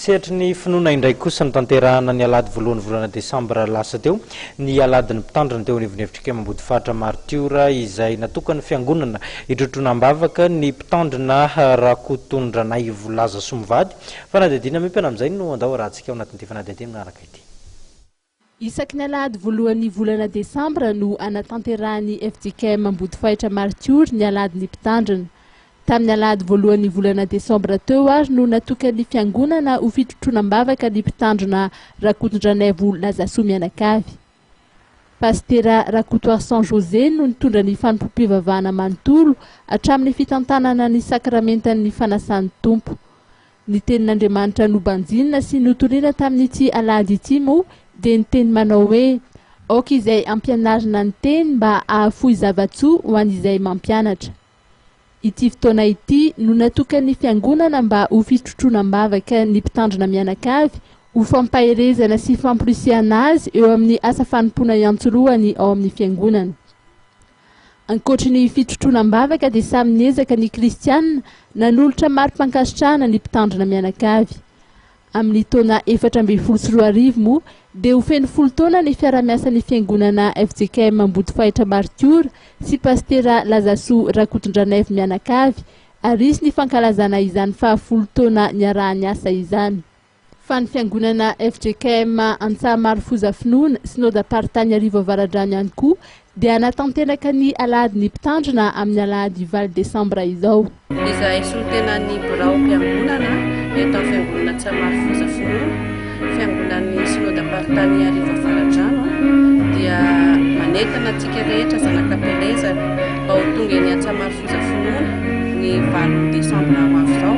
Setry ny finoana indray kosa ny tanterahana ny alady voalohany volana desambra lasa teo ny aladiny mpitandrina teo anivon'eftrika mambody fatra martiora izay natokany fiangonana itrotroanam-bavaka ny mpitandrina Rakotondranay volaza somovady fanadihadiana mipana amin'izay no andao rahantsika ao anatin'ity fanadihadiana miaraka ity. Isaky ny alady voalohany volana desambra no anatanterahany FJKM mambody fahitra martiora ny aladiny mpitandrina. Tamin'ny alady voalohany volana desambra teo ary no natokany fiangonana ho fitrotroanam-bavaka ny mpitandrina Rakotondranay volaza somianakavy. Pastera Rakotoir San José no nitondra ny fanompoam-pivavahana manontolo hatramin'ny fitantanana ny sakramentan'ny fanasan'ny tompo. Ny tenin'Andriamanitra nobanjinina sy notoriana tamin'ity alady ity moa dia niteny manao hoe aoka izay ampianarina ny teny mba ahafohy zavatsoa ho an'izay mampianatra. Ity fotoana ity no natokany fiangonana mba ho fitrotroanam-bavaka ny mpitandrina mianakavy ho fampahirezana sy famporisiana azy eo amin'ny asa fanompoana iantsolohany ao amin'ny fiangonana. Ankoatra ny fitrotroanam-bavaka dia samy niezaka ny kristianina nanolotra mari-pankasitrahana ny mpitandrina mianakavy. Amin'ny taona 2024 moa dia ho feno 10 taona ny fiara-miasan'ny fiangonana FJKM mambody fahitra martiora sy pastera Lazasoa Rakotondranay mianakavy ary isy ny fankalazana izany fa 10 taona niarahany asa izany. Fa ny fiangonana FJKM Antsahamaro Fozafinoana synodam-paritany Arivo Avaradrano ihany koa dia anatanteraka ny alady ny mpitandrina amin'ny alady Val Desambra izao. Izay solontenan'ny birao mpiangonana eto amin'ny fiangonana Antsahamaro Fozafinoana, fiangonan'ny synodam-paritany Arivo Avaradrano dia manentana antsika rehetra zanak'ampelezana mba ho tonga ny Antsahamaro Fozafinoana ny 20 Desambra ho avy izao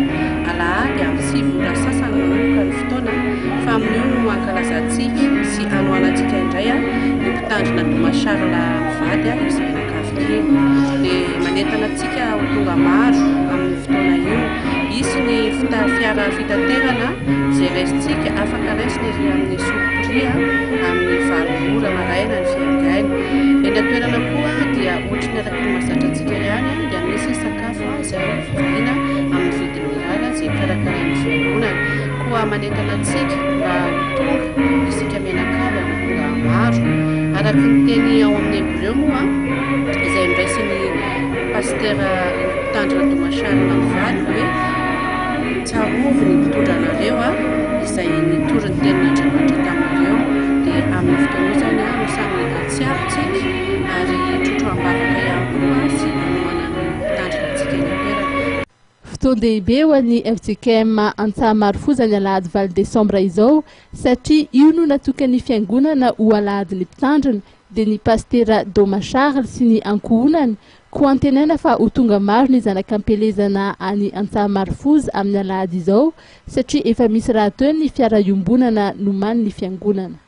alahady amin'ny 7 ora sasany manomboka ny fotoana fa amin'io no ankalazantsika sy anohanantsika indray ny mpitandrina Domasarla mivady izay mianakavy kely dia manentana antsika ho tonga maro amin'ny fotoana io. Isy ny fiara fitaterana izay raisintsika afaka raisina izy amin'ny sopiria amin'ny 9 ora maraina ny fiangaina. Eny an-toerana koa dia ohatrany araka ny mahazatrantsika ihany dia misy sakafo izay vidiana amin'ny vidiny mirana izay karakarain'ny fiangonana. Koa manentana antsika mba ho tonga isika mianakavy ho tonga maro araka ny teny ao amin'ny hebreo moa izay niraisin'ny pastera mpitandrina Domasarla mivady hoe tsarovy ny mpitondranareo izay nitory ny tenin'Andriamanitra taminareo dia amin'ny fotoana izany no samy atsiarontsika ary trotroam-bavaka ihany koa sy anohana ny mpitandrina antsika eny an-toerana. Fotoan-dehibe ho an'ny FJKM Antsahamaro Fozany alady Val Desambra izao satria io no natokany fiangonana ho alady ny mpitandrina dia ny pastera Domasarla sy ny ankohonany ko antenaina fa ho tonga maro ny zanak'ampelezana any Antsahamaro Foza amin'ny alady izao satria efa misy rahateo ny fiara iombonana nomany ny fiangonana.